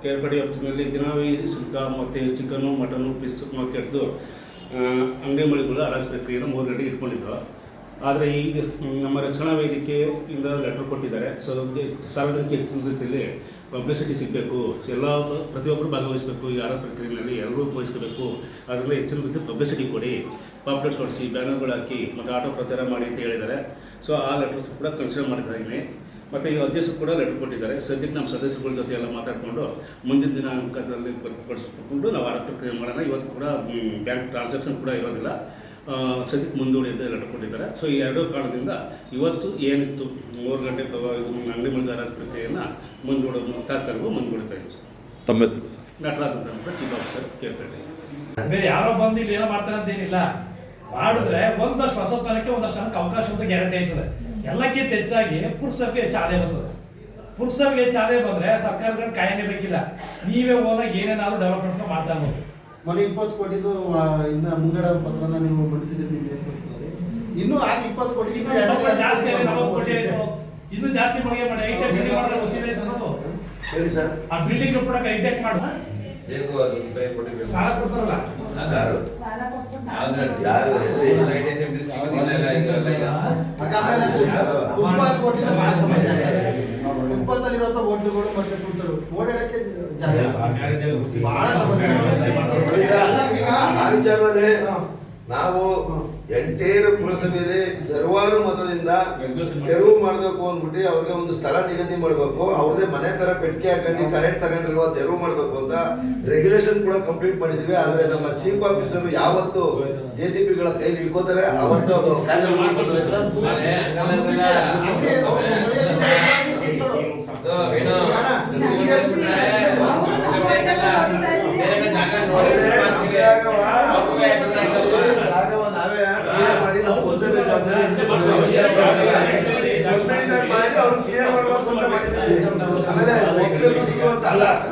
ಕೇರ್ಪಡೆ ವ್ಯಾಪ್ತಿಯಲ್ಲಿ ದಿನವೇ ಸುಕ್ಕ ಮತ್ತು ಚಿಕನ್ನು ಮಟನ್ನು ಪೀಸ್ ಕೆಟ್ಟು ಅಂಗಡಿ ಮಳಿಗಳು ಹರಾಜು ಪ್ರಕ್ರಿಯೆಯನ್ನು 3 ಗಂಟೆಗೆ ಇಟ್ಕೊಂಡಿದ್ರು. ಆದರೆ ಈಗ ನಮ್ಮ ರಕ್ಷಣಾ ವೇದಿಕೆಯಿಂದ ಲೆಟರ್ ಕೊಟ್ಟಿದ್ದಾರೆ. ಸೊ ಸಾರ್ವಜನಿಕ ಹೆಚ್ಚಿನ ರೀತಿಯಲ್ಲಿ ಪಬ್ಲಿಸಿಟಿ ಸಿಗಬೇಕು, ಪ್ರತಿಯೊಬ್ಬರು ಭಾಗವಹಿಸಬೇಕು, ಈ ಆರೋಗ್ಯ ಪ್ರಕ್ರಿಯೆಯಲ್ಲಿ ಎಲ್ಲರೂ ವಹಿಸ್ಕೋಬೇಕು. ಅದರಿಂದ ಹೆಚ್ಚಿನ ರೀತಿ ಪಬ್ಲಿಸಿಟಿ ಕೊಡಿ, ಪಾಂಪ್ಲೆಟ್ಸ್ ಹೊಡಿಸಿ, ಬ್ಯಾನರ್ಗಳು ಹಾಕಿ ಮತ್ತು ಆಟೋ ಪ್ರಚಾರ ಮಾಡಿ ಅಂತ ಹೇಳಿದ್ದಾರೆ. ಸೊ ಆ ಲೆಟರ್ ಕೂಡ ಕನ್ಸಿಡರ್ ಮಾಡ್ತಾ ಇದ್ದೀನಿ. ಮತ್ತು ಈ ಅಧ್ಯಕ್ಷರು ಕೂಡ ಲೆಟರ್ ಕೊಟ್ಟಿದ್ದಾರೆ. ಸದ್ಯಕ್ಕೆ ನಮ್ಮ ಸದಸ್ಯರುಗಳ ಜೊತೆ ಎಲ್ಲ ಮಾತಾಡಿಕೊಂಡು ಮುಂದಿನ ದಿನಾಂಕದಲ್ಲಿ ಪಡಿಸ್ಕೊಂಡು ನಾವು ಆರೋಗ್ಯ ಪ್ರಕ್ರಿಯೆ ಮಾಡೋಣ. ಇವತ್ತು ಕೂಡ ಬ್ಯಾಂಕ್ ಟ್ರಾನ್ಸಾಕ್ಷನ್ ಕೂಡ ಇರೋದಿಲ್ಲ, ಸದ್ಯಕ್ಕೆ ಮುಂದೂಡಿ ಅಂತ ಲೆಟರ್ ಕೊಟ್ಟಿದ್ದಾರೆ. ಸೊ ಈ ಎರಡೂ ಕಾರಣದಿಂದ ಇವತ್ತು ಏನಿತ್ತು 3 ಗಂಟೆ ಅಂಗಡಿ ಮಳಿಗಾರ ಪ್ರಕ್ರಿಯೆಯನ್ನು ತಾತ್ಕಾಲಿಕವಾಗಿ ಮುಂದೂಡ್ತಾ ಇದ್ದೀವಿ. ತಮ್ಮ ಹೆಸರು ಸರ್? ನಟರಾಜ್ ಅಂತ ಚೀಫ್ ಆಫೀಸರ್ ಕೇರ್ಪೇಟೆ. ಬೇರೆ ಯಾರೋ ಬಂದು ಇಲ್ಲಿ ಏನೋ ಮಾಡ್ತಾರೆ ಅಂತ ಏನಿಲ್ಲ, ಮಾಡಿದ್ರೆ ಒಂದಷ್ಟು ಹೊಸತನಕ್ಕೆ ಒಂದಷ್ಟು ಜನಕ್ಕೆ ಅವಕಾಶ ಅಂತ ಗ್ಯಾರಂಟಿ ಆಯ್ತದೆ. ಎಲ್ಲಕ್ಕಿಂತ ಹೆಚ್ಚಾಗಿ ಪುರಸಭೆಗೆ ಹೆಚ್ಚು ಆದಾಯ ಬರ್ತದೆ. ಪುರಸಭೆಗೆ ಹೆಚ್ಚು ಆದಾಯ ಬಂದರೆ ಸರ್ಕಾರಗಳು ಕಾಯನೇ ಬೇಕಿಲ್ಲ, ನೀವೇ ಓನಾಗಿ ಏನೇನಾದ್ರು ಡೆವಲಪ್ಮೆಂಟ್ಸ್ ಮಾಡ್ತಾ ಇರ್ಬೋದು. ಮೊನ್ನೆ 20 ಕೋಟಿದು ಇನ್ನು ಮುಂಗಡ ಪತ್ರನ ನೀವು ಮಂಡಿಸಿದ್ರಿ ನಿಮ್ಮ ನೇತೃತ್ವದಲ್ಲಿ. ಇನ್ನೂ ಆಗ 20 ಕೋಟಿ ಜಾಸ್ತಿ 40 ಕೋಟಿ ಆಯಿತು, ಇನ್ನೂ ಜಾಸ್ತಿ ಮಳಿಗೆ ಮಾಡಿ ಐಟೆಕ್ ಬಿಲ್ಡಿಂಗ್ ಮಾಡೋದು ವಸೀಲೆ ಆಯ್ತು. ಹೇಳಿ ಸರ್, ಆ ಬಿಲ್ಡಿಂಗ್ ಕಟ್ಟೋಕೆ ಐಟೆಕ್ ಮಾಡು ಸಾಲ ಕೊಡ್ತಾರಲ್ಲ, ಫುಟ್ಪಾತಲ್ಲಿರುವಂತ ಹೋಟ್ಲುಗಳು ಮತ್ತೆ ಫುಡ್ಗಳು ಓಡಾಡಕ್ಕೆ ಬಹಳ ಸಮಸ್ಯೆ. ನಾವು ಎಂಟೇರು ಪುರಸಭೆಯಲ್ಲಿ ಸರ್ವಾನುಮತದಿಂದ ತೆರವು ಮಾಡಬೇಕು ಅಂದ್ಬಿಟ್ಟು ಅವ್ರಿಗೆ ಒಂದು ಸ್ಥಳ ನಿಗದಿ ಮಾಡಬೇಕು, ಅವ್ರದೇ ಮನೆ ತರ ಪೆಟ್ಟಿಗೆ ಹಾಕೊಂಡು ಕರೆಂಟ್ ತಗೊಂಡಿರುವ ತೆರವು ಮಾಡಬೇಕು ಅಂತ ರೆಗ್ಯುಲೇಷನ್ ಕೂಡ ಕಂಪ್ಲೀಟ್ ಮಾಡಿದೀವಿ. ಆದ್ರೆ ನಮ್ಮ ಚೀಫ್ ಆಫೀಸರ್ ಯಾವತ್ತು JCBಗಳ ಕೈಲಿ ಇಟ್ಕೋತಾರೆ ಅವತ್ತು ಅದು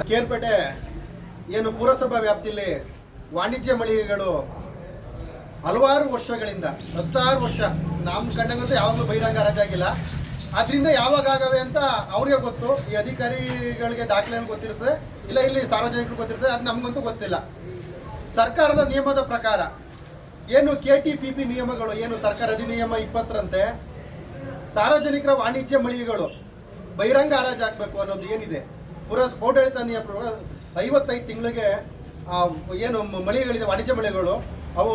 ಕೇರ್ಪೇಟೆ ಏನು ಪುರಸಭಾ ವ್ಯಾಪ್ತಿಯಲ್ಲಿ ವಾಣಿಜ್ಯ ಮಳಿಗೆಗಳು ಹಲವಾರು ವರ್ಷಗಳಿಂದ 16 ವರ್ಷ ನಮ್ಮ ಕಂಡಂಗಂತೂ ಯಾವಾಗಲೂ ಬಹಿರಂಗ ಹರಾಜಾಗಿಲ್ಲ. ಅದರಿಂದ ಯಾವಾಗ ಆಗವೆ ಅಂತ ಅವ್ರಿಗೆ ಗೊತ್ತು, ಈ ಅಧಿಕಾರಿಗಳಿಗೆ ದಾಖಲೆ ಗೊತ್ತಿರ್ತದೆ, ಇಲ್ಲ ಇಲ್ಲಿ ಸಾರ್ವಜನಿಕರು ಗೊತ್ತಿರ್ತದೆ, ಅದು ನಮಗಂತೂ ಗೊತ್ತಿಲ್ಲ. ಸರ್ಕಾರದ ನಿಯಮದ ಪ್ರಕಾರ ಏನು KTPP ನಿಯಮಗಳು, ಏನು ಸರ್ಕಾರ ಅಧಿನಿಯಮ 20ರಂತೆ ಸಾರ್ವಜನಿಕರ ವಾಣಿಜ್ಯ ಮಳಿಗೆಗಳು ಬಹಿರಂಗ ಹರಾಜು ಆಗಬೇಕು ಅನ್ನೋದು ಏನಿದೆ, ಪೌರಾಡಳಿತ ನಿಯಮ 55 ತಿಂಗಳಿಗೆ ಏನು ಮಳಿಗೆಗಳಿದೆ ವಾಣಿಜ್ಯ ಮಳಿಗೆಗಳು ಅವು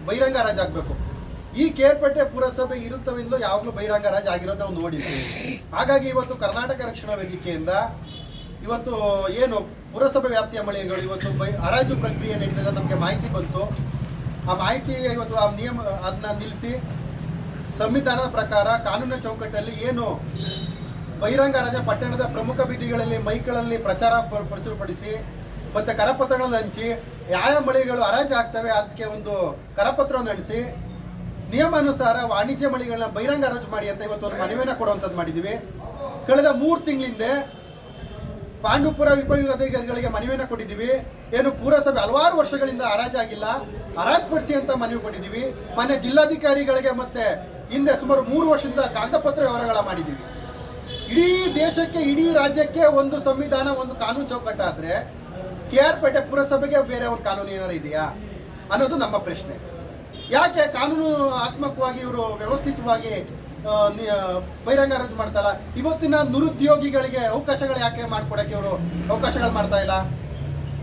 ಬಹಿರಂಗ ಹರಾಜು ಆಗಬೇಕು. ಈ ಕೇರ್ಪೇಟೆ ಪುರಸಭೆ ಇರುತ್ತವೆಂದು ಯಾವಾಗಲೂ ಬಹಿರಂಗ ಹರಾಜು ಆಗಿರೋದು ನಾವು ನೋಡಿದ್ವಿ. ಹಾಗಾಗಿ ಇವತ್ತು ಕರ್ನಾಟಕ ರಕ್ಷಣಾ ವೇದಿಕೆಯಿಂದ ಇವತ್ತು ಏನು ಪುರಸಭೆ ವ್ಯಾಪ್ತಿಯ ಮಳಿಗೆಗಳು ಇವತ್ತು ಹರಾಜು ಪ್ರಕ್ರಿಯೆ ನಡೀತದೆ ನಮಗೆ ಮಾಹಿತಿ ಬಂತು. ಆ ಮಾಹಿತಿ ಇವತ್ತು ಆ ನಿಯಮ ಅದನ್ನ ನಿಲ್ಲಿಸಿ ಸಂವಿಧಾನದ ಪ್ರಕಾರ ಕಾನೂನಿನ ಚೌಕಟ್ಟಲ್ಲಿ ಏನು ಬಹಿರಂಗ ಹರಾಜು ಪಟ್ಟಣದ ಪ್ರಮುಖ ಬೀದಿಗಳಲ್ಲಿ ಮೈಕ್ಗಳಲ್ಲಿ ಪ್ರಚುರಪಡಿಸಿ ಮತ್ತು ಕರಪತ್ರಗಳನ್ನು ಹಂಚಿ ಯಾವ ಮಳಿಗೆಗಳು ಹರಾಜು ಆಗ್ತವೆ ಅದಕ್ಕೆ ಒಂದು ಕರಪತ್ರವನ್ನು ಹಂಚಿಸಿ ನಿಯಮಾನುಸಾರ ವಾಣಿಜ್ಯ ಮಳಿಗೆಗಳನ್ನ ಬಹಿರಂಗ ಹರಾಜು ಮಾಡಿ ಅಂತ ಇವತ್ತು ಒಂದು ಮನವಿಯನ್ನು ಕೊಡುವಂಥದ್ದು ಮಾಡಿದ್ದೀವಿ. ಕಳೆದ 3 ತಿಂಗಳಿಂದ ಪಾಂಡುಪುರ ಉಪವಿಭಾಗಾಧಿಕಾರಿಗಳಿಗೆ ಮನವಿಯನ್ನು ಕೊಟ್ಟಿದ್ದೀವಿ. ಏನು ಪುರಸಭೆ ಹಲವಾರು ವರ್ಷಗಳಿಂದ ಹರಾಜಾಗಿಲ್ಲ, ಹರಾಜು ಪಡಿಸಿ ಅಂತ ಮನವಿ ಕೊಟ್ಟಿದ್ದೀವಿ. ಮಾನ್ಯ ಜಿಲ್ಲಾಧಿಕಾರಿಗಳಿಗೆ ಮತ್ತೆ ಹಿಂದೆ ಸುಮಾರು 3 ವರ್ಷದಿಂದ ಕಾಗದ ಪತ್ರ ವ್ಯವಹಾರಗಳ ಮಾಡಿದ್ದೀವಿ. ಇಡೀ ದೇಶಕ್ಕೆ ಇಡೀ ರಾಜ್ಯಕ್ಕೆ ಒಂದು ಸಂವಿಧಾನ ಒಂದು ಕಾನೂನು ಚೌಕಟ್ಟಾದರೆ KRಪೇಟೆ ಪುರಸಭೆಗೆ ಬೇರೆ ಒಂದು ಕಾನೂನು ಏನಾರು ಇದೆಯಾ ಅನ್ನೋದು ನಮ್ಮ ಪ್ರಶ್ನೆ. ಯಾಕೆ ಕಾನೂನಾತ್ಮಕವಾಗಿ ಇವರು ವ್ಯವಸ್ಥಿತವಾಗಿ ಬಹಿರಂಗ ಹರಾಜು ಮಾಡ್ತಾಯಿಲ್ಲ? ಇವತ್ತಿನ ನಿರುದ್ಯೋಗಿಗಳಿಗೆ ಅವಕಾಶಗಳು ಯಾಕೆ ಮಾಡಿಕೊಡೋಕ್ಕೆ ಇವರು ಅವಕಾಶಗಳು ಮಾಡ್ತಾ ಇಲ್ಲ?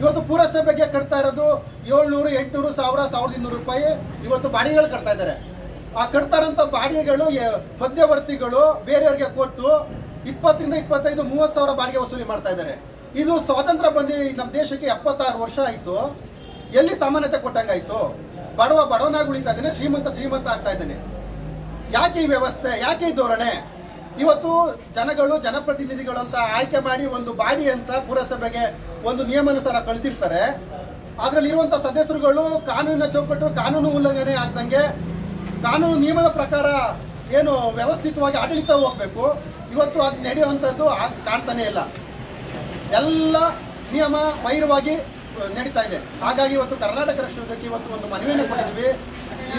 ಇವತ್ತು ಪುರಸಭೆಗೆ ಕಟ್ತಾ ಇರೋದು 700, 800, 1000, 1200 ರೂಪಾಯಿ ಇವತ್ತು ಬಾಡಿಗೆಗಳು ಕಟ್ತಾ ಇದ್ದಾರೆ. ಆ ಕಟ್ತಾ ಇರೋಂಥ ಬಾಡಿಗೆಗಳು ಮಧ್ಯವರ್ತಿಗಳು ಬೇರೆಯವ್ರಿಗೆ ಕೊಟ್ಟು 20ರಿಂದ 25, 30 ಸಾವಿರ ಬಾಡಿಗೆ ವಸೂಲಿ ಮಾಡ್ತಾ ಇದ್ದಾರೆ. ಇದು ಸ್ವಾತಂತ್ರ್ಯ ಬಂದು ನಮ್ಮ ದೇಶಕ್ಕೆ 76 ವರ್ಷ ಆಯಿತು. ಎಲ್ಲಿ ಸಮಾನತೆ ಕೊಟ್ಟಂಗಾಯ್ತು? ಬಡವನಾಗಿ ಉಳಿತಾ ಇದ್ದಾನೆ, ಶ್ರೀಮಂತ ಆಗ್ತಾ ಇದ್ದಾನೆ. ಯಾಕೆ ಈ ವ್ಯವಸ್ಥೆ, ಯಾಕೆ ಈ ಧೋರಣೆ? ಇವತ್ತು ಜನಗಳು ಜನಪ್ರತಿನಿಧಿಗಳು ಅಂತ ಆಯ್ಕೆ ಮಾಡಿ ಒಂದು ಬಾಡಿ ಅಂತ ಪುರಸಭೆಗೆ ಒಂದು ನಿಯಮಾನುಸಾರ ಕಳಿಸಿರ್ತಾರೆ. ಅದರಲ್ಲಿರುವಂಥ ಸದಸ್ಯರುಗಳು ಕಾನೂನಿನ ಚೌಕಟ್ಟು ಕಾನೂನು ಉಲ್ಲಂಘನೆ ಆಗ್ದಂಗೆ ಕಾನೂನು ನಿಯಮದ ಪ್ರಕಾರ ಏನು ವ್ಯವಸ್ಥಿತವಾಗಿ ಆಡಳಿತ ಹೋಗಬೇಕು, ಇವತ್ತು ಅದು ನಡೆಯುವಂಥದ್ದು ಕಾಣ್ತಾನೆ ಇಲ್ಲ. ಎಲ್ಲ ನಿಯಮ ಬಹಿರವಾಗಿ ನಡೀತಾ ಇದೆ. ಹಾಗಾಗಿ ಇವತ್ತು ಕರ್ನಾಟಕ ರಾಷ್ಟ್ರಕ್ಕೆ ಇವತ್ತು ಒಂದು ಮನವಿಯನ್ನು ಕೊಟ್ಟಿದ್ವಿ.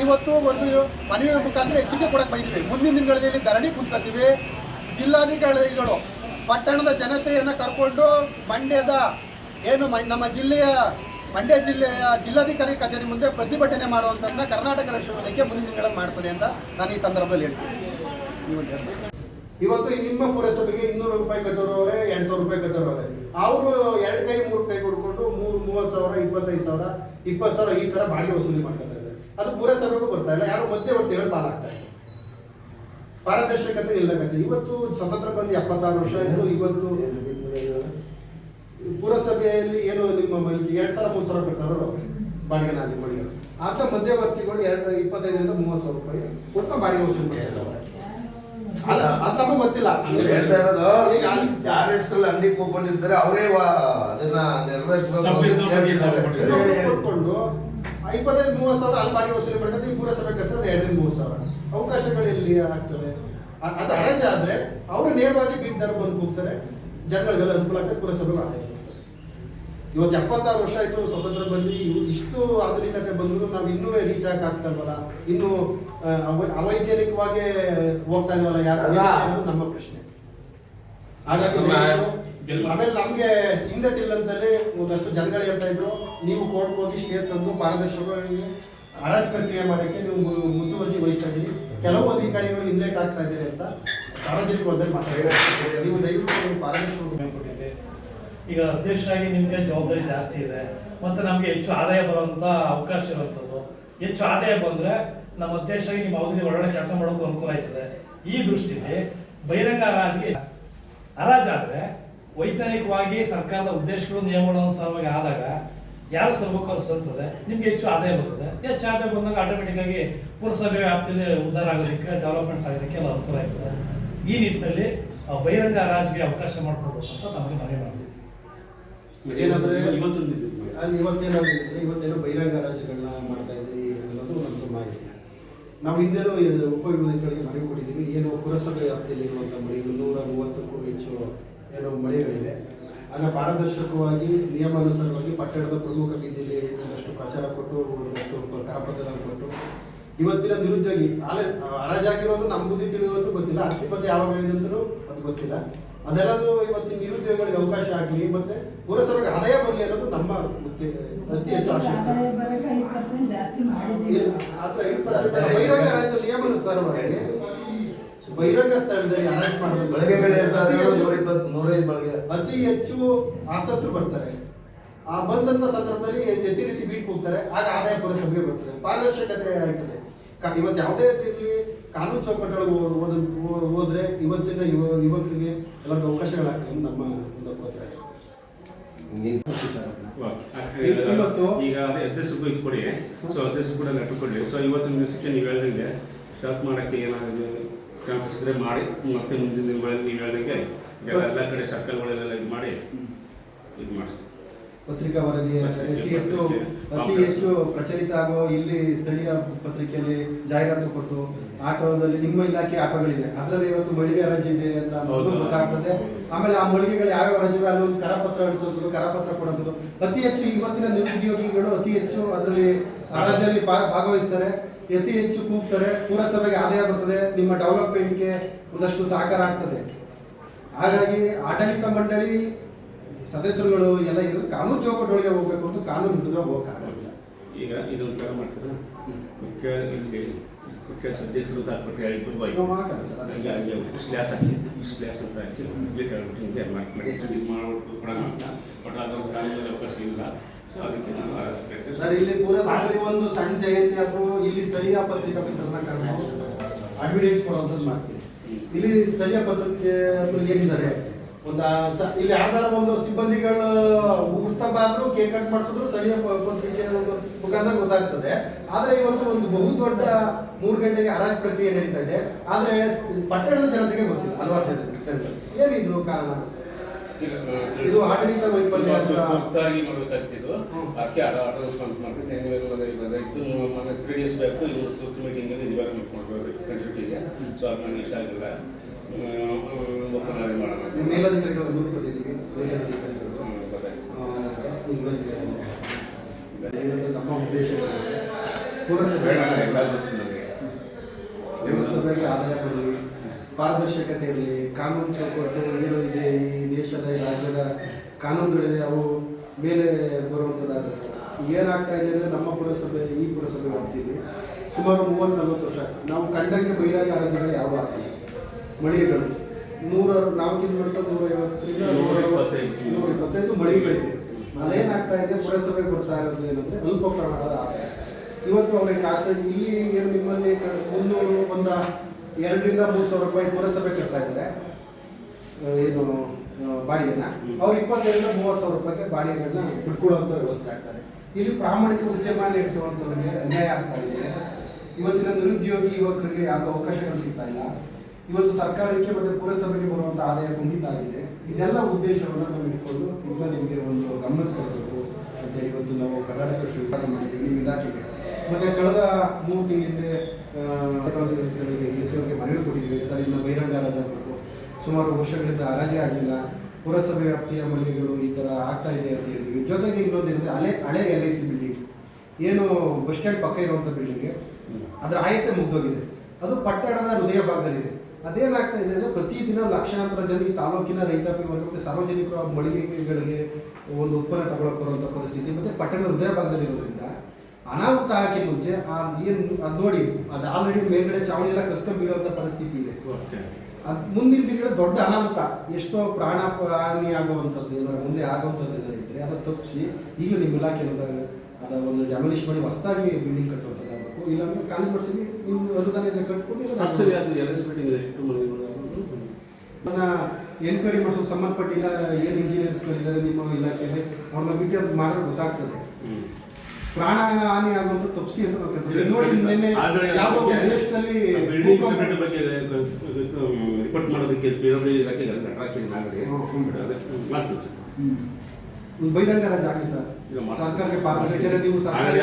ಇವತ್ತು ಒಂದು ಮನವಿ ಮುಖಾಂತರ ಹೆಚ್ಚಿಗೆ ಕೊಡಕ್ಕೆ ಬಂದಿದ್ವಿ. ಮುಂದಿನ ದಿನಗಳಲ್ಲಿ ಧರಣಿ ಕುಂತ್ಕೊತೀವಿ. ಜಿಲ್ಲಾಧಿಕಾರಿಗಳು ಪಟ್ಟಣದ ಜನತೆಯನ್ನು ಕರ್ಕೊಂಡು ಮಂಡ್ಯದ ಏನು ನಮ್ಮ ಜಿಲ್ಲೆಯ ಮಂಡ್ಯ ಜಿಲ್ಲೆಯ ಜಿಲ್ಲಾಧಿಕಾರಿ ಕಚೇರಿ ಮುಂದೆ ಪ್ರತಿಭಟನೆ ಮಾಡುವಂಥದ್ದನ್ನ ಕರ್ನಾಟಕ ರಾಷ್ಟ್ರ ವೇದಿಕೆ ಮುಂದಿನ ದಿನಗಳಲ್ಲಿ ಮಾಡ್ತದೆ ಅಂತ ನಾನು ಈ ಸಂದರ್ಭದಲ್ಲಿ ಹೇಳ್ತೀನಿ. ಇವತ್ತು ನಿಮ್ಮ ಪುರಸಭೆಗೆ 200 ರೂಪಾಯಿ ಕಟ್ಟೋರವರೇ 200 ರೂಪಾಯಿ ಕಟ್ಟೋರವರೇ ಅವರು 2 ಕೈ 3 ಕೈ ಕೊಡ್ಕೊಂಡು 30,000 25,000 20,000 ಈ ತರ ಬಾಡಿಗೆ ವಸೂಲಿ ಮಾಡ್ತಾ ಇದ್ದಾರೆ. ಅದು ಪುರಸಭೆಗೂ ಬರ್ತಾ ಇಲ್ಲ, ಯಾರು ಮಧ್ಯವರ್ತಿಗಳು ಪಾಲಾಗ್ತಾ ಇದೆ. ಪಾರದರ್ಶಕತೆ ಇಲ್ಲಕತ್ತೆ. ಇವತ್ತು ಸ್ವತಂತ್ರ ಬಂದು 76 ವರ್ಷ ಆಯಿತು. ಇವತ್ತು ಪುರಸಭೆಯಲ್ಲಿ ಏನು ನಿಮ್ಮ 2,000-3,000 ಕಟ್ಟಾರೋ ಬಾಡಿಗೆ ನಾಲಿ ಬಾಡಿಗೆ ಆತ ಮಧ್ಯವರ್ತಿಗಳು 25,000 30,000 ರೂಪಾಯಿ ಕೊಟ್ಟು ಬಾಡಿಗೆ ವಸೂಲಿ ಮಾಡ್ತಾರೆ. ಅಲ್ಲ ಅದು ನಮಗೆ ಗೊತ್ತಿಲ್ಲ. ಹೇಳ್ತಾ ಇರೋದು ಈಗ ಯಾರ ಹೆಸರಲ್ಲಿ ಅಂಗಡಿ ಕೂತ್ಕೊಂಡಿರ್ತಾರೆ ಅವರೇ ಅದನ್ನ ಕೊಟ್ಕೊಂಡು 25,000-30,000 ಅಲ್ಲಿ ಬಾಡಿಗೆ ವಸೂಲಿ ಮಾಡ್ತಾರೆ. ಈ ಪುರಸಭೆ ಕಟ್ಟಿದ್ರೆ 2,000-3,000 ಅವಕಾಶಗಳು ಎಲ್ಲಿ ಆಗ್ತವೆ? ಅದು ಹರಾಜು ಆದ್ರೆ ಅವರು ನೇರವಾಗಿ ಬೀಟ್ ದರ ಬಂದು ಹೋಗ್ತಾರೆ, ಜನಗಳಿಗೆಲ್ಲ ಅನುಕೂಲ ಆಗ್ತದೆ, ಪುರಸಭೆಗೆ ಆದಾಯ. ಇವತ್ತು 76 ವರ್ಷ ಆಯ್ತು ಸ್ವತಂತ್ರ ಬಂದು ಇಷ್ಟು ಆಧುನಿಕತೆ ಬಂದ್ರು ನಾವು ಇನ್ನೂ ರೀಚ್ ಆಗ್ತಾ ಇಲ್ವಲ್ಲ, ಇನ್ನು ಅವೈಜ್ಞಾನಿಕವಾಗಿ ಹೋಗ್ತಾ ಇಲ್ವಲ್ಲ ಯಾರು ಅನ್ನೋದು ನಮ್ಮ ಪ್ರಶ್ನೆ. ಹಾಗಾಗಿ ಆಮೇಲೆ ನಮ್ಗೆ ಹಿಂದೆ ತಿಳ್ಳಂತಲ್ಲಿ ಒಂದಷ್ಟು ಜನಗಳು ಹೇಳ್ತಾ ಇದ್ರು, ನೀವು ಕೋರ್ಟ್ ಹೋಗಿ ಸ್ಟೇ ತಂದು ಪಾರದರ್ಶಕವಾಗಿ ಹರಾಜು ಪ್ರಕ್ರಿಯೆ ಮಾಡಕ್ಕೆ ನೀವು ಮುತುವರ್ಜಿ ವಹಿಸ್ತಾ ಇದ್ದೀರಿ, ಕೆಲವು ಅಧಿಕಾರಿಗಳು ಹಿಂದೇಟ್ ಆಗ್ತಾ ಇದ್ದೀರಿ ಅಂತ ಸಾರ್ವಜನಿಕ ವಲಯದಲ್ಲಿ ಮಾತಾಡಿದ್ದಾರೆ. ನೀವು ದಯವಿಟ್ಟು ಪಾರದರ್ಶಕ ಕೊಟ್ಟಿದೆ. ಈಗ ಅಧ್ಯಕ್ಷರಾಗಿ ನಿಮಗೆ ಜವಾಬ್ದಾರಿ ಜಾಸ್ತಿ ಇದೆ, ಮತ್ತು ನಮಗೆ ಹೆಚ್ಚು ಆದಾಯ ಬರುವಂಥ ಅವಕಾಶ ಇರುವಂಥದ್ದು. ಹೆಚ್ಚು ಆದಾಯ ಬಂದರೆ ನಮ್ಮ ಅಧ್ಯಕ್ಷರಾಗಿ ನಿಮ್ಮ ಅವಧಿಯಲ್ಲಿ ಒಳ್ಳೊಳ್ಳೆ ಕೆಲಸ ಮಾಡೋಕ್ಕೂ ಅನುಕೂಲ ಆಯ್ತದೆ. ಈ ದೃಷ್ಟಿಯಲ್ಲಿ ಬಹಿರಂಗ ಹರಾಜಾದರೆ ವೈಜ್ಞಾನಿಕವಾಗಿ ಸರ್ಕಾರದ ಉದ್ದೇಶಗಳು ನಿಯಮಗಳ ಅನುಸಾರವಾಗಿ ಆದಾಗ ಯಾರು ಸರ್ವಕಾರು ಸಲ್ತದೆ, ನಿಮ್ಗೆ ಹೆಚ್ಚು ಆದಾಯ ಬರ್ತದೆ. ಹೆಚ್ಚು ಆದಾಯ ಬಂದಾಗ ಆಟೋಮೆಟಿಕ್ಕಾಗಿ ಪುರಸಭೆ ವ್ಯಾಪ್ತಿಯಲ್ಲಿ ಉದ್ಧಾರ ಆಗೋದಕ್ಕೆ, ಡೆವಲಪ್ಮೆಂಟ್ಸ್ ಆಗೋದಕ್ಕೆ ಎಲ್ಲ ಅನುಕೂಲ ಆಯ್ತದೆ. ಈ ನಿಟ್ಟಿನಲ್ಲಿ ಬಹಿರಂಗ ಹರಾಜಿಗೆ ಅವಕಾಶ ಮಾಡಿಕೊಡ್ಬೇಕು ಅಂತ ತಮಗೆ ಮನವಿ ಮಾಡ್ತೀವಿ. ಏನಂದ್ರೆ ಇವತ್ತೇನೋ ಬಹಿರಂಗ ಹರಾಜುಗಳನ್ನ ಮಾಡ್ತಾ ಇದ್ರಿ ಅನ್ನೋದು ನಮ್ದು ಮಾಹಿತಿ. ನಾವು ಹಿಂದೆನೂ ಉಪವಿಭಾಗಗಳಿಗೆ ಮನವಿ ಕೊಟ್ಟಿದ್ದೀವಿ. ಏನು ಪುರಸಭೆ ವ್ಯಾಪ್ತಿಯಲ್ಲಿ ಇರುವಂಥ ಮಳೆ 130ಕ್ಕೂ ಹೆಚ್ಚು ಏನು ಮಳೆಗಳಿದೆ. ಆಗ ಪಾರದರ್ಶಕವಾಗಿ ನಿಯಮಾನುಸಾರವಾಗಿ ಪಟ್ಟಣದ ಪ್ರಮುಖ ಬೀದಿಯಲ್ಲಿ ಒಂದಷ್ಟು ಪ್ರಚಾರ ಕೊಟ್ಟು ಒಂದಷ್ಟು ಕರಪತ್ರ ಕೊಟ್ಟು ಇವತ್ತಿನ ನಿರುದ್ಯೋಗಿ ಹರಾಜಾಗಿರೋದು ನಮ್ಮ ಬುದ್ಧಿ ತಿಳಿಯೋದು ಗೊತ್ತಿಲ್ಲ, ಅತಿಪತಿ ಯಾವಾಗ ಅಂತಲೂ ಅದು ಗೊತ್ತಿಲ್ಲ. ಅದೆಲ್ಲದು ಇವತ್ತಿನ ನಿರುದ್ಯೋಗಿಗಳಿಗೆ ಅವಕಾಶ ಆಗಲಿ ಮತ್ತೆ ಪುರಸಭೆಗೆ ಆದಾಯ ಬರಲಿ ಅನ್ನೋದು ನಮ್ಮ ಅತಿ ಹೆಚ್ಚು ಆಶೆ. ಬಹಿರಂಗ ರಾಜ್ಯ ನಿಯಮಾನುಸಾರವಾಗಿ ಬಹಿರಂಗ ಸ್ಥಳದಲ್ಲಿ ಹರಾಜು ಮಾಡಬೇಕು. ಅತಿ ಹೆಚ್ಚು ಆಸಕ್ತರು ಬರ್ತಾರೆ. ಆ ಬಂದಂತ ಸಂದರ್ಭದಲ್ಲಿ ಹೆಚ್ಚಿನ ರೀತಿ ಬೀಟ್ ಹೋಗ್ತಾರೆ, ಆಗ ಆದಾಯ ಪುರಸಭೆಗೆ ಬರ್ತದೆ, ಪಾರದರ್ಶಕತೆ ಆಯ್ತದೆ. ಇವತ್ತು ಯಾವುದೇ ರೀತಿ ಕಾನೂನು ಚೌಕಟ್ಟೊಳಗೆ ಹೋದ್ರೆ ಇವತ್ತಿನ ಯುವಕರಿಗೆ ಎಲ್ಲ ಅವಕಾಶಗಳಾಗ್ತವೆ ನಮ್ಮ ಒತ್ತಾಯ. ಇವತ್ತು ಈಗ ಅಧ್ಯಕ್ಷರು ಇದು ಕೊಡಿ, ಸೊ ಅಧ್ಯಕ್ಷರು ಕೂಡ ಲೆಟರ್ ಕೊಡಿ. ಸೊ ಇವತ್ತಿನ ದಿವಸಕ್ಕೆ ನೀವು ಹೇಳ್ದಂಗೆ ಸ್ಟಾರ್ಟ್ ಮಾಡೋಕ್ಕೆ ಏನಾಗಿದೆ ಚಾನ್ಸಸ್ ಇದ್ರೆ ಮಾಡಿ, ಮತ್ತೆ ಮುಂದಿನ ದಿನಗಳಲ್ಲಿ ನೀವು ಹೇಳ್ದಂಗೆ ಎಲ್ಲ ಕಡೆ ಸರ್ಕಲ್ಗಳೆಲ್ಲ ಇದು ಮಾಡಿ ಇದು ಮಾಡಿಸ್ತೀವಿ. ಪತ್ರಿಕಾ ವರದಿ ಅತಿ ಹೆಚ್ಚು ಪ್ರಚಲಿತ ಆಗೋ ಇಲ್ಲಿ ಸ್ಥಳೀಯ ಪತ್ರಿಕೆಯಲ್ಲಿ ಜಾಹೀರಾತು ಕೊಟ್ಟು ಆಟೋದಲ್ಲಿ ನಿಮ್ಮ ಇಲಾಖೆ ಆಟೋಗಳಿದೆ, ಅದರಲ್ಲಿ ಇವತ್ತು ಮಳಿಗೆ ಹರಾಜು ಇದೆ ಅಂತ ಗೊತ್ತಾಗ್ತದೆ. ಆಮೇಲೆ ಆ ಮಳಿಗೆಗಳು ಯಾವ್ಯಾವ ಹರಾಜಿವೆ ಅಲ್ಲಿ ಒಂದು ಕರಪತ್ರ ಅಳಿಸೋದು, ಕರಪತ್ರ ಕೊಡೋದು. ಅತಿ ಹೆಚ್ಚು ಇವತ್ತಿನ ನಿರುದ್ಯೋಗಿಗಳು ಅತಿ ಹೆಚ್ಚು ಅದರಲ್ಲಿ ಹರಾಜಲ್ಲಿ ಭಾಗವಹಿಸ್ತಾರೆ, ಅತಿ ಹೆಚ್ಚು ಕೂಗ್ತಾರೆ. ಪುರಸಭೆಗೆ ಆದಾಯ ಬರ್ತದೆ, ನಿಮ್ಮ ಡೆವಲಪ್ಮೆಂಟ್ಗೆ ಒಂದಷ್ಟು ಸಹಕಾರ ಆಗ್ತದೆ. ಹಾಗಾಗಿ ಆಡಳಿತ ಮಂಡಳಿ ಸದಸ್ಯರುಗಳು ಎಲ್ಲ ಇದ್ರೆ ಕಾನೂನು ಚೌಕಟ್ಟೊಳಗೆ ಹೋಗ್ಬೇಕು ಅಂತ ಕಾನೂನು ವಿರುದ್ಧ ಹೋಗಕ್ಕಾಗಲ್ಲ. ಈಗ ಇದೊಂದು ಥರ ಮಾಡ್ತಾರೆ, ಮುಖ್ಯ ಅಧ್ಯಕ್ಷರು ಹಾಕ್ಬಿಟ್ಟು ಹೇಳ್ಬಿಟ್ಟು ಸ್ಲ್ಯಾಸ್ ಹಾಕಿ ಸ್ಲ್ಯಾಸ್ ಅಂತ ಹಾಕಿ ಹೇಳ್ಬಿಟ್ಟು ಹಿಂಗೆ ಮಾಡ್ಬಿಟ್ಟು ಕೊಡೋಣ ಅಂತ. ಬಟ್ ಅದೊಂದು ಕಾನೂನಲ್ಲಿ ಅವಕಾಶ ಇಲ್ಲ. ಅದಕ್ಕೆ ನಾನು ಸರ್ ಇಲ್ಲಿ ಪುರಸಭೆ ಒಂದು ಸಣ್ಣ ಜಯಂತಿ ಅಥವಾ ಇಲ್ಲಿ ಸ್ಥಳೀಯ ಪತ್ರಿಕಾ ಮಿತ್ರರನ್ನ ಕರೆದು ಅಡ್ವರ್ಟೈಸ್ ಕೊಡುವಂಥದ್ದು ಮಾಡ್ತೀವಿ. ಇಲ್ಲಿ ಸ್ಥಳೀಯ ಪತ್ರಿಕೆ ಏನಿದ್ದಾರೆ ಇಲ್ಲಿ ಯಾರ್ದಾರ ಒಂದು ಸಿಬ್ಬಂದಿಗಳು ಹುಡ್ತಪ್ಪ ಆದ್ರೂ ಕೇಕ್ ಕಟ್ ಮಾಡಿಸಿದ್ರು ಸ್ಥಳೀಯ ಪತ್ರಿಕೆ ಮುಖಾಂತರ ಗೊತ್ತಾಗ್ತದೆ. ಆದ್ರೆ ಇವತ್ತು ಒಂದು ಬಹುದೊಡ್ಡ 3 ಗಂಟೆಗೆ ಹರಾಜು ಪ್ರಕ್ರಿಯೆ ನಡೀತಾ ಇದೆ, ಆದ್ರೆ ಪಟ್ಟಣದ ಜನತೆಗೆ ಗೊತ್ತಿಲ್ಲ. ಹಲವಾರು ಜನತೆ ಏನಿದು ಕಾರಣ? ಇದು ಆಡಳಿತ ವೈಫಲ್ಯ ಮಾಡಬೇಕಾಗ್ತಿದ್ದು. ಅದಕ್ಕೆ ರೆಸ್ಪಾನ್ಸ್ ಮಾಡಿದ್ರೆ 3 ಡೇಸ್ ಬೇಕು ಮೀಟಿಂಗ್ ಡೆವಲಪ್ಮೆಂಟ್ ಮಾಡ್ಬೋದು ಕಂಟ್ರಿಟಿಗೆ. ಸೊ ಅದು ನನಗೆ ಇಷ್ಟ ಆಗಿಲ್ಲ. ಮೇಲಧಿಕಾರಿಗಳು ನಮ್ಮ ಉದ್ದೇಶ ಪುರಸಭೆಗೆ ಆದಾಯ ಬರಲಿ, ಪಾರದರ್ಶಕತೆ ಇರಲಿ, ಕಾನೂನು ಚೌಕಟ್ಟು ಏನು ಇದೆ, ಈ ದೇಶದ ಈ ರಾಜ್ಯದ ಕಾನೂನುಗಳಿದೆ, ಅವು ಮೇಲೆ ಬರುವಂಥದ್ದಾಗಬೇಕು. ಏನಾಗ್ತಾ ಇದೆ ಅಂದರೆ ನಮ್ಮ ಪುರಸಭೆ, ಈ ಪುರಸಭೆ ವ್ಯಾಪ್ತಿಯಲ್ಲಿ ಸುಮಾರು 30-40 ವರ್ಷ ನಾವು ಕಂಡಂಗೆ ಬಹಿರಂಗ ಹರಾಜುಗಳು ಯಾವುದೂ ಆಗಿಲ್ಲ. ಮಳಿಗೆಗಳು ನಾವು ತಿಂಗಳು 150ರಿಂದ 125 ಮಳಿಗೆಗಳಿದೆ. ಅಲ್ಲೇನಾಗ್ತಾ ಇದೆ, ಪುರಸಭೆಗೆ ಬರ್ತಾ ಇರೋದು ಏನಂದರೆ ಅಲ್ಪ ಪ್ರಮಾಣದ ಆದಾಯ. ಇವತ್ತು ಅವ್ರಿಗೆ ಖಾಸಗಿ ಇಲ್ಲಿ ಏನು ನಿಮ್ಮಲ್ಲಿ 2-3 ಸಾವಿರ ರೂಪಾಯಿ ಪುರಸಭೆ ಕಟ್ತಾ ಇದ್ದಾರೆ ಏನು ಬಾಡಿಗೆನ, ಅವ್ರು 25-30 ಸಾವಿರ ರೂಪಾಯಿಗೆ ಬಾಡಿಗೆಗಳನ್ನ ಬಿಟ್ಕೊಳ್ಳುವಂಥ ವ್ಯವಸ್ಥೆ ಆಗ್ತಾರೆ. ಇಲ್ಲಿ ಪ್ರಾಮಾಣಿಕ ಉದ್ಯಮ ನಡೆಸುವಂಥವ್ರಿಗೆ ಅನ್ಯಾಯ ಆಗ್ತಾ ಇದೆ. ಇವತ್ತಿನ ನಿರುದ್ಯೋಗಿ ಯುವಕರಿಗೆ ಯಾವ ಅವಕಾಶಗಳು ಸಿಗ್ತಾ ಇಲ್ಲ. ಇವತ್ತು ಸರ್ಕಾರಕ್ಕೆ ಮತ್ತು ಪುರಸಭೆಗೆ ಬರುವಂಥ ಆದಾಯ ಕುಂಠಿತ ಆಗಿದೆ. ಇದೆಲ್ಲ ಉದ್ದೇಶವನ್ನು ನಾವು ಇಟ್ಕೊಂಡು ಇದನ್ನ ನಿಮಗೆ ಒಂದು ಗಮನಕ್ಕೆ ತರಬೇಕು ಅಂತೇಳಿ ಇವತ್ತು ನಾವು ಕರ್ನಾಟಕ ಸ್ವೀಕಾರ ಮಾಡಿದ್ದೀವಿ ನಿಮ್ಮ ಇಲಾಖೆಗೆ. ಮತ್ತು ಕಳೆದ 3 ತಿಂಗಳಿಂದ ಹೆಸರಿಗೆ ಮನವಿ ಕೊಟ್ಟಿದ್ದೀವಿ. ಸರ್, ಇನ್ನು ಬಹಿರಂಗ ಹರಾಜು ಆಗಬೇಕು, ಸುಮಾರು ವರ್ಷಗಳಿಂದ ಹರಾಜೇ ಆಗಿಲ್ಲ, ಪುರಸಭೆ ವ್ಯಾಪ್ತಿಯ ಮಳಿಗೆಗಳು ಈ ಥರ ಆಗ್ತಾ ಇದೆ ಅಂತ ಹೇಳಿದ್ವಿ. ಜೊತೆಗೆ ಇನ್ನೊಂದೇನೆಂದರೆ ಹಳೆ LIC ಬಿಲ್ಡಿಂಗ್ ಏನು ಬಸ್ ಸ್ಟ್ಯಾಂಡ್ ಪಕ್ಕ ಇರುವಂಥ ಬಿಲ್ಡಿಂಗ್, ಅದರ ಆಯಸ್ಸೆ ಮುಗ್ದೋಗಿದೆ. ಅದು ಪಟ್ಟಣದ ಹೃದಯ ಭಾಗದಲ್ಲಿದೆ. ಅದೇನಾಗ್ತಾ ಇದೆ ಅಂದರೆ ಪ್ರತಿದಿನ ಲಕ್ಷಾಂತರ ಜನ ಈ ತಾಲೂಕಿನ ರೈತಾಪಿ ವರ್ಗ ಮತ್ತು ಸಾರ್ವಜನಿಕರು ಆ ಮಳಿಗೆಗಳಿಗೆ ಒಂದು ಉತ್ಪನ್ನ ತಗೊಳಕ್ಕೆ ಬರುವಂಥ ಪರಿಸ್ಥಿತಿ, ಮತ್ತು ಪಟ್ಟಣದ ಹೃದಯ ಭಾಗದಲ್ಲಿರೋದ್ರಿಂದ ಅನಾಹುತ ಹಾಕಿ ಮುಂಚೆ ಏನು ಅದು ನೋಡಿ, ಅದು ಆಲ್ರೆಡಿ ಮೇಲ್ಗಡೆ ಚಾವಣಿ ಎಲ್ಲ ಕಸ್ಕೊಂಡ್ಬಿಡುವಂಥ ಪರಿಸ್ಥಿತಿ ಇದೆ. ಅದು ಮುಂದಿನ ದಿನಗಳ ದೊಡ್ಡ ಅನಾಹುತ, ಎಷ್ಟೋ ಪ್ರಾಣ ಹಾನಿ ಆಗುವಂಥದ್ದು ಏನಾದ್ರು ಮುಂದೆ ಆಗುವಂಥದ್ದು ಏನಾದ್ರು ಇದ್ದರೆ ಅದನ್ನು ತಪ್ಪಿಸಿ ಈಗಲೂ ನಿಮ್ಮ ಇಲಾಖೆ ಅದ ಒಂದು ಡೆಮಾಲಿಷ್ ಮಾಡಿ ಹೊಸದಾಗಿ ಬಿಲ್ಡಿಂಗ್ ಕಟ್ಟುವಂಥದ್ದಾಗಬೇಕು. ಇಲ್ಲಾಂದರೆ ಖಾಲಿ ಪಡಿಸಿ ನಿಮ್ಮ ಅನುದಾನ ಇದ್ರೆ ಕಟ್ಬೋದು. ನನ್ನ ಎನ್ಕ್ವೈರಿ ಮಾಡಿಸೋ ಸಂಬಂಧಪಟ್ಟಿಲ್ಲ ಏನು ಇಂಜಿನಿಯರ್ಸ್ಗಳಿದ್ದಾರೆ ನಿಮ್ಮ ಇಲಾಖೆಯಲ್ಲಿ, ಅವ್ರನ್ನ ಬಿಟ್ಟು ಅದು ಮಾಡೋದು ಗೊತ್ತಾಗ್ತದೆ. ಪ್ರಾಣ ಹಾನಿ ಆಗುವಂಥ ತಪ್ಪಿಸಿ ಅಂತ ನಾವು ಕೇಳ್ತೀವಿ. ನೋಡಿ, ನಿನ್ನೆ ಯಾವುದೋ ಒಂದು ದೇಶದಲ್ಲಿ ರಿಪೋರ್ಟ್ ಮಾಡೋದಕ್ಕೆ ಇಲಾಖೆಗೆ ಬಹಿರಂಗ ಹರಾಜು ಆಗಲಿ ಸರ್. ಸರ್ಕಾರಕ್ಕೆ ಪಾರದರ್ಶಕ ನೀವು ಸರ್ಕಾರಿ